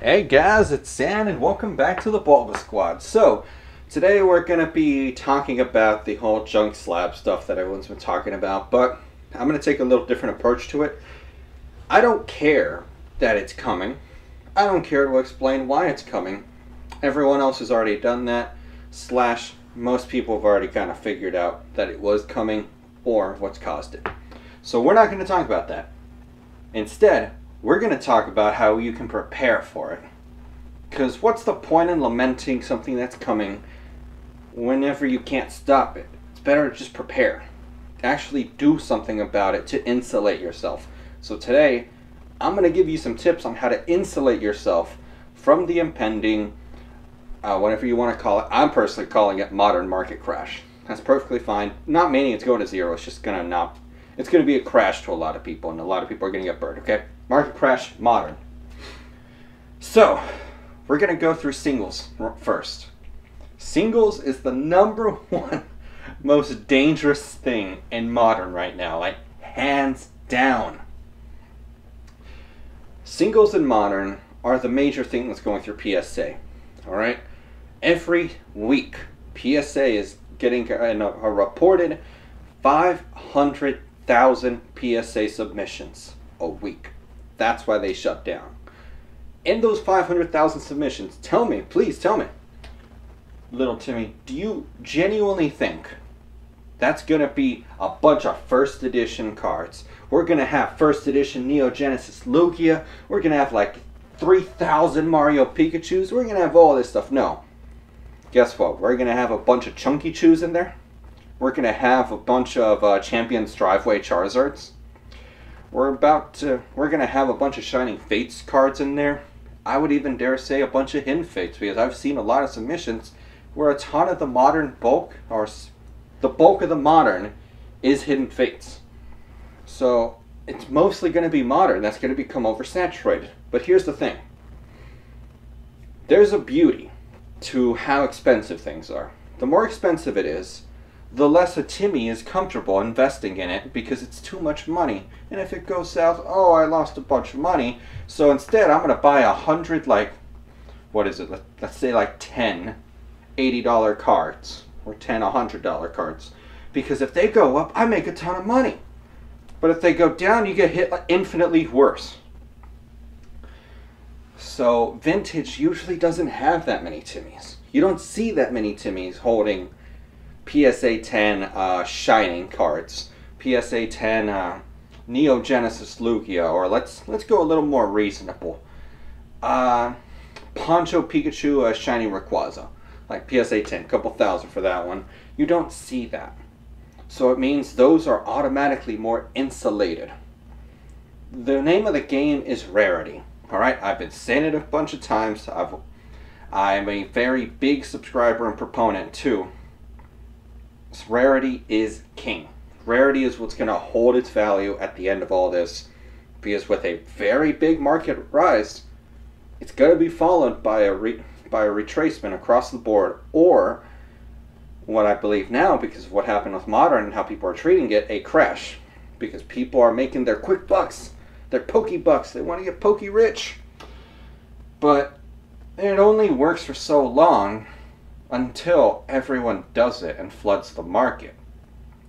Hey guys, it's San and welcome back to the BulbaSquad. So, today we're going to be talking about the whole junk slab stuff that everyone's been talking about, but I'm going to take a little different approach to it. I don't care that it's coming. I don't care to explain why it's coming. Everyone else has already done that, slash most people have already kind of figured out that it was coming or what's caused it. So we're not going to talk about that. Instead, we're going to talk about how you can prepare for it. Because what's the point in lamenting something that's coming whenever you can't stop it? It's better to just prepare. Actually do something about it to insulate yourself. So today, I'm going to give you some tips on how to insulate yourself from the impending, whatever you want to call it. I'm personally calling it modern market crash. That's perfectly fine. Not meaning it's going to zero. It's just going to not. It's going to be a crash to a lot of people, and a lot of people are going to get burned, okay? Market crash, modern. So, we're going to go through singles first. Singles is the number one most dangerous thing in modern right now, like hands down. Singles in modern are the major thing that's going through PSA, alright? Every week, PSA is getting a reported 500,000 PSA submissions a week. That's why they shut down. In those 500,000 submissions, tell me, please tell me, little Timmy, do you genuinely think that's going to be a bunch of first edition cards? We're going to have first edition Neo Genesis Lugia. We're going to have like 3,000 Mario Pikachus. We're going to have all this stuff. No. Guess what? We're going to have a bunch of Chunky Chews in there. We're going to have a bunch of Champions Driveway Charizards. We're going to have a bunch of Shining Fates cards in there. I would even dare say a bunch of Hidden Fates, because I've seen a lot of submissions where a ton of the modern bulk, or the bulk of the modern, is Hidden Fates. So it's mostly going to be modern. That's going to become oversaturated. But here's the thing. There's a beauty to how expensive things are. The more expensive it is, the less a Timmy is comfortable investing in it because it's too much money. And if it goes south, oh, I lost a bunch of money. So instead, I'm going to buy 100, like, what is it? Let's say like 10 $80 cards or 10 $100 cards. Because if they go up, I make a ton of money. But if they go down, you get hit infinitely worse. So vintage usually doesn't have that many Timmies. You don't see that many Timmies holding PSA 10 Shining cards, PSA 10 Neo Genesis Lugia, or let's go a little more reasonable. Poncho Pikachu Shiny Rayquaza, like PSA 10, couple thousand for that one. You don't see that. So it means those are automatically more insulated. The name of the game is rarity. Alright, I've been saying it a bunch of times. I'm a very big subscriber and proponent too. Rarity is king. Rarity is what's going to hold its value at the end of all this. Because with a very big market rise, it's going to be followed by a retracement across the board, or what I believe now, because of what happened with modern and how people are treating it, a crash. Because people are making their quick bucks, their pokey bucks. They want to get pokey rich. But it only works for so long until everyone does it and floods the market.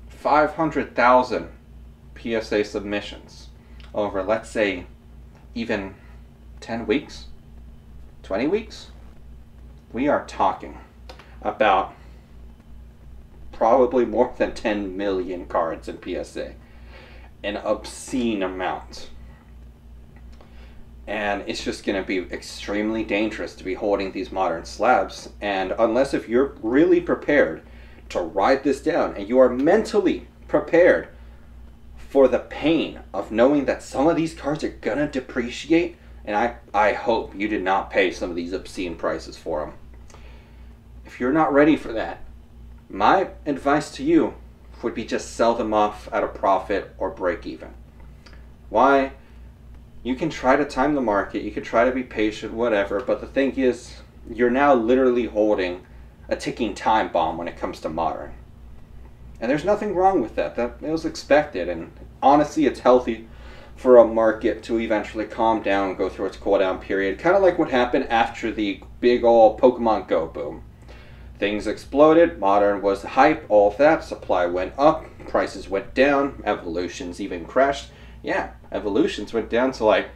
500,000 PSA submissions over, let's say, even 10 weeks, 20 weeks. We are talking about probably more than 10 million cards in PSA. An obscene amount. And it's just going to be extremely dangerous to be holding these modern slabs. And unless if you're really prepared to ride this down, and you are mentally prepared for the pain of knowing that some of these cards are going to depreciate, and I hope you did not pay some of these obscene prices for them. If you're not ready for that, my advice to you would be just sell them off at a profit or break even. Why? You can try to time the market, you can try to be patient, whatever, but the thing is, you're now literally holding a ticking time bomb when it comes to modern. And there's nothing wrong with that. That it was expected, and honestly, it's healthy for a market to eventually calm down and go through its cooldown period, kind of like what happened after the big ol' Pokemon Go boom. Things exploded, Modern was the hype, all of that, supply went up, prices went down, Evolutions even crashed. Yeah, Evolutions went down to like,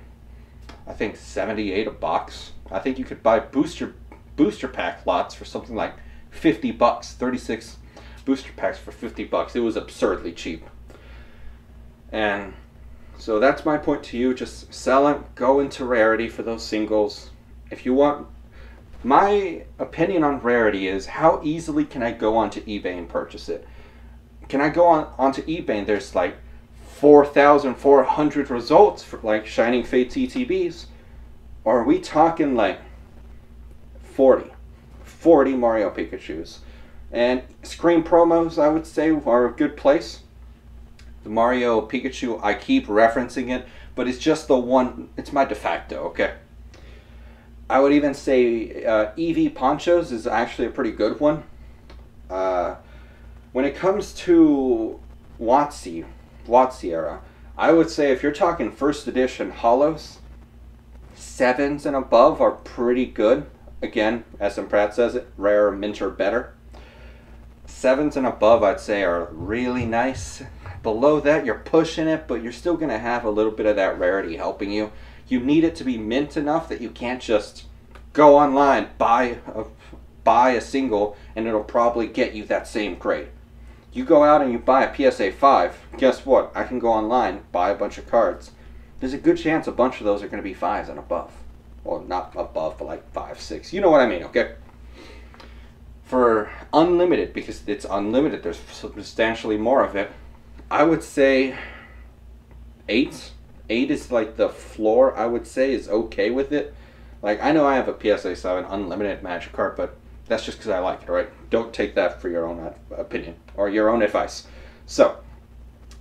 I think 78 a box. I think you could buy booster pack lots for something like 50 bucks, 36 booster packs for 50 bucks. It was absurdly cheap. And so that's my point to you. Just sell it, go into rarity for those singles. If you want, my opinion on rarity is how easily can I go onto eBay and purchase it? Can I go onto eBay and there's like 4,400 results for like Shining Fate TTBs? Or are we talking like 40 Mario Pikachus? And screen promos, I would say, are a good place. The Mario Pikachu, I keep referencing it, but it's just the one, it's my de facto, okay? I would even say EV Ponchos is actually a pretty good one. When it comes to WotC era, I would say if you're talking first edition holos, 7s and above are pretty good. Again, as Pratt says it, rare, mint, or better. 7s and above, I'd say, are really nice. Below that, you're pushing it, but you're still going to have a little bit of that rarity helping you. You need it to be mint enough that you can't just go online, buy a single, and it'll probably get you that same grade. You go out and you buy a PSA 5, guess what? I can go online, buy a bunch of cards. There's a good chance a bunch of those are going to be 5s and above. Well, not above, but like 5, 6. You know what I mean, okay? For unlimited, because it's unlimited, there's substantially more of it, I would say 8. 8 is like the floor, I would say, is okay with it. Like, I know I have a PSA 7 unlimited magic card, but that's just because I like it, alright? Don't take that for your own opinion or your own advice. So,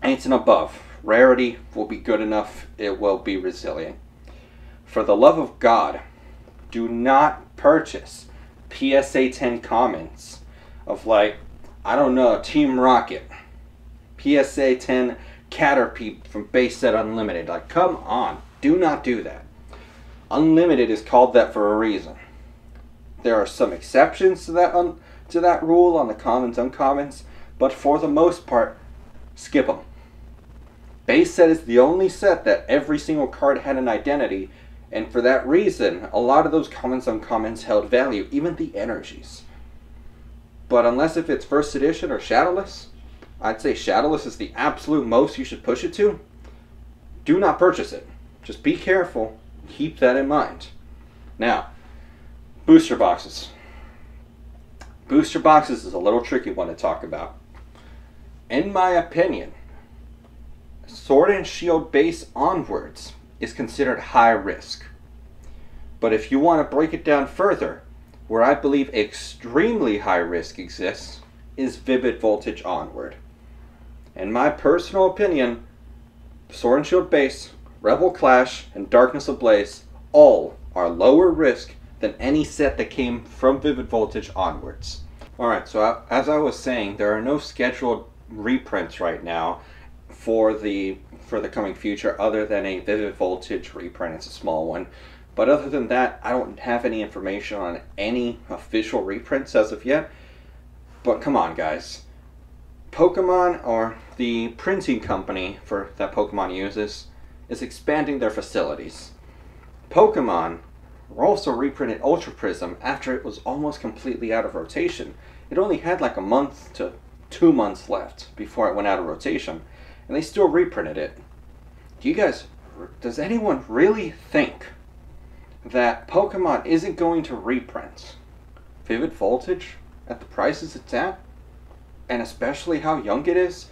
8s and above. Rarity will be good enough. It will be resilient. For the love of God, do not purchase PSA 10 comments of like, I don't know, Team Rocket, PSA 10 Caterpie from base set unlimited. Like, come on, do not do that. Unlimited is called that for a reason. There are some exceptions to that rule on the commons, uncommons, but for the most part, skip them. Base set is the only set that every single card had an identity, and for that reason, a lot of those commons, uncommons held value, even the energies. But unless if it's first edition or shadowless, I'd say shadowless is the absolute most you should push it to. Do not purchase it. Just be careful. Keep that in mind. Now, booster boxes. Booster boxes is a little tricky one to talk about. In my opinion, Sword and Shield base onwards is considered high risk. But if you want to break it down further, where I believe extremely high risk exists is Vivid Voltage onward. In my personal opinion, Sword and Shield base, Rebel Clash, and Darkness Ablaze all are lower risk than any set that came from Vivid Voltage onwards. Alright, so as I was saying, there are no scheduled reprints right now for the coming future other than a Vivid Voltage reprint. It's a small one. But other than that, I don't have any information on any official reprints as of yet. But come on, guys. Pokemon, or the printing company that Pokemon uses, is expanding their facilities. Pokemon also reprinted Ultra Prism after it was almost completely out of rotation. It only had like a month to 2 months left before it went out of rotation, and they still reprinted it. Does anyone really think that Pokemon isn't going to reprint Vivid Voltage at the prices it's at? And especially how young it is?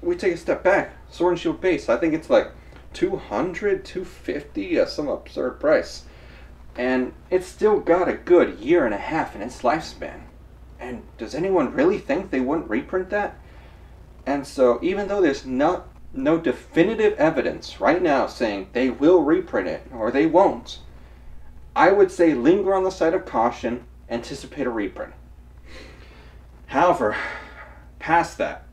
We take a step back. Sword and Shield base, I think it's like 200, 250, some absurd price. And it's still got a good 1.5 years in its lifespan. And does anyone really think they wouldn't reprint that? And so even though there's no definitive evidence right now saying they will reprint it or they won't, I would say linger on the side of caution, anticipate a reprint. However, past that,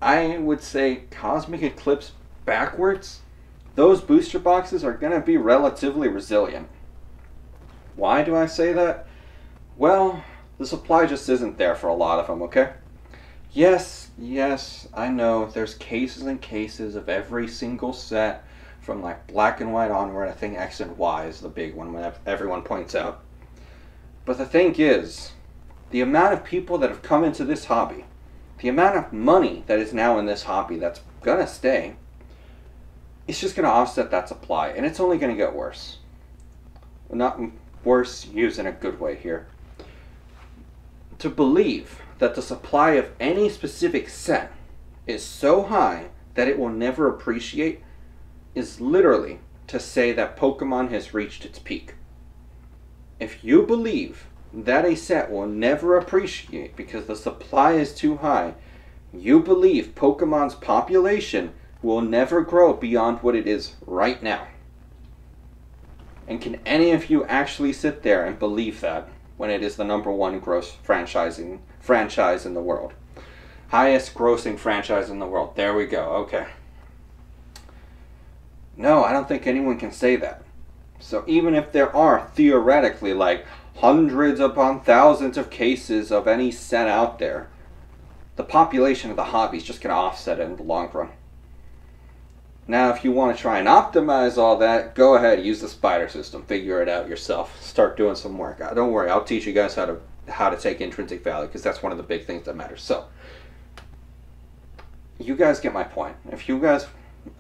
I would say Cosmic Eclipse backwards those booster boxes are going to be relatively resilient. Why do I say that? Well, the supply just isn't there for a lot of them, okay? Yes, I know there's cases and cases of every single set from like black and white onward. I think X and Y is the big one when everyone points out. But the thing is, the amount of people that have come into this hobby, the amount of money that is now in this hobby that's gonna stay, it's just gonna offset that supply, and it's only gonna get worse. Not worse used in a good way here. To believe that the supply of any specific set is so high that it will never appreciate is literally to say that Pokemon has reached its peak. If you believe that a set will never appreciate because the supply is too high, you believe Pokemon's population will never grow beyond what it is right now. And can any of you actually sit there and believe that when it is the #1 gross franchise in the world? Highest grossing franchise in the world. There we go. Okay. No, I don't think anyone can say that. So even if there are theoretically like hundreds upon thousands of cases of any set out there, the population of the hobby is just going to offset it in the long run. Now, if you want to try and optimize all that, go ahead, use the spider system, figure it out yourself, start doing some work. Don't worry, I'll teach you guys how to take intrinsic value, because that's one of the big things that matters. So, you guys get my point. If you guys,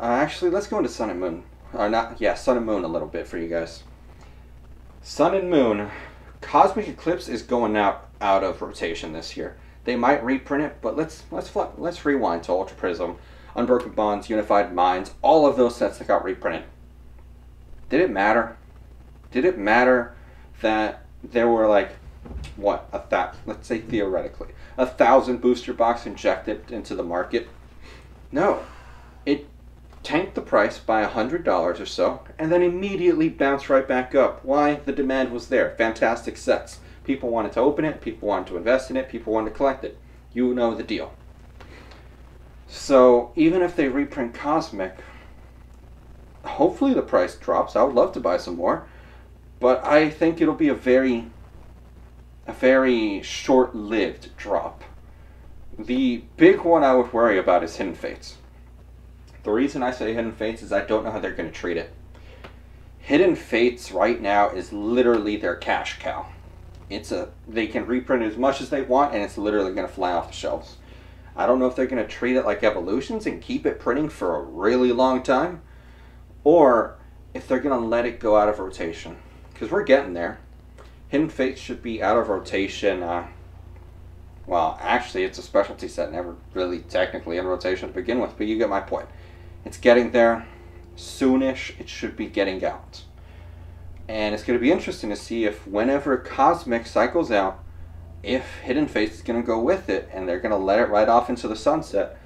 actually, let's go into Sun and Moon. Sun and Moon a little bit for you guys. Sun and Moon, Cosmic Eclipse is going out of rotation this year. They might reprint it, but let's rewind to Ultra Prism, Unbroken Bonds, Unified Minds, all of those sets that got reprinted. Did it matter? Did it matter that there were like, what, let's say theoretically, 1,000 booster boxes injected into the market? No. It tanked the price by $100 or so, and then immediately bounced right back up. Why? The demand was there. Fantastic sets. People wanted to open it, people wanted to invest in it, people wanted to collect it. You know the deal. So even if they reprint Cosmic, hopefully the price drops. I would love to buy some more, but I think it'll be a very short-lived drop. The big one I would worry about is Hidden Fates. The reason I say Hidden Fates is I don't know how they're going to treat it. Hidden Fates right now is literally their cash cow. They can reprint as much as they want, and it's literally going to fly off the shelves. I don't know if they're going to treat it like Evolutions and keep it printing for a really long time, or if they're going to let it go out of rotation. Because we're getting there. Hidden Fates should be out of rotation. Well, actually, it's a specialty set, never really technically in rotation to begin with, but you get my point. It's getting there. Soonish, it should be getting out. And it's going to be interesting to see if whenever Cosmic cycles out, if Hidden Fates is going to go with it and they're going to let it right off into the sunset,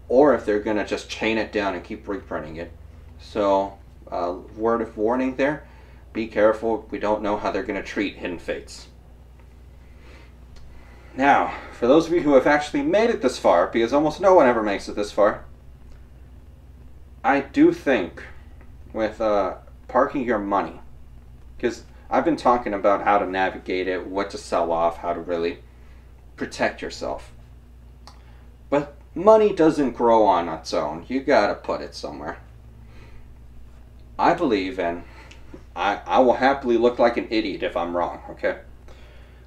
or if they're going to just chain it down and keep reprinting it. So, word of warning there, be careful. We don't know how they're going to treat Hidden Fates. Now, for those of you who have actually made it this far, because almost no one ever makes it this far, I do think with parking your money, because I've been talking about how to navigate it, what to sell off, how to really protect yourself. But money doesn't grow on its own. You gotta put it somewhere. I believe, and I will happily look like an idiot if I'm wrong, okay?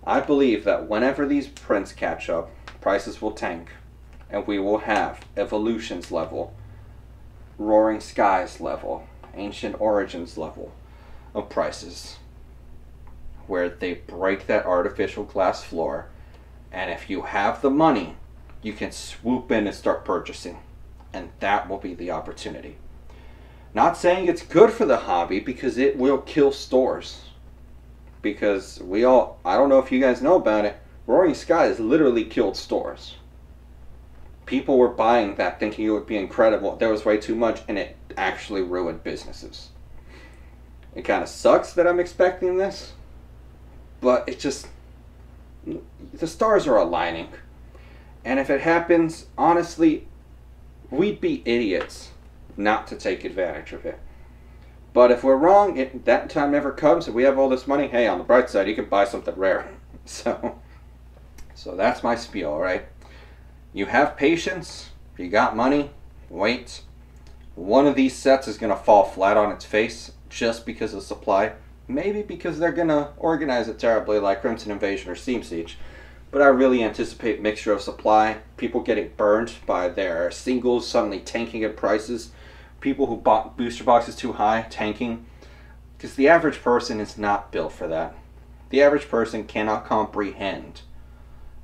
I believe that whenever these prints catch up, prices will tank, and we will have Evolutions level, Roaring Skies level, Ancient Origins level of prices, where they break that artificial glass floor, and if you have the money, you can swoop in and start purchasing, and that will be the opportunity. Not saying it's good for the hobby, because it will kill stores. Because I don't know if you guys know about it, Roaring Skies literally killed stores. People were buying that thinking it would be incredible. There was way too much, and it actually ruined businesses. It kind of sucks that I'm expecting this, but it just, the stars are aligning. And if it happens, honestly, we'd be idiots not to take advantage of it. But if we're wrong, that time never comes. If we have all this money, hey, on the bright side, you can buy something rare. So that's my spiel, right? You have patience. If you got money, wait. One of these sets is going to fall flat on its face just because of supply. Maybe because they're going to organize it terribly like Crimson Invasion or Steam Siege. But I really anticipate mixture of supply. People getting burned by their singles suddenly tanking in prices. People who bought booster boxes too high tanking. Because the average person is not built for that. The average person cannot comprehend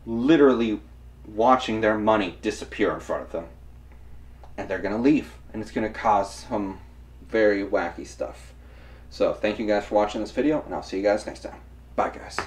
literally watching their money disappear in front of them. And they're going to leave. And it's going to cause some very wacky stuff. So thank you guys for watching this video, and I'll see you guys next time. Bye, guys.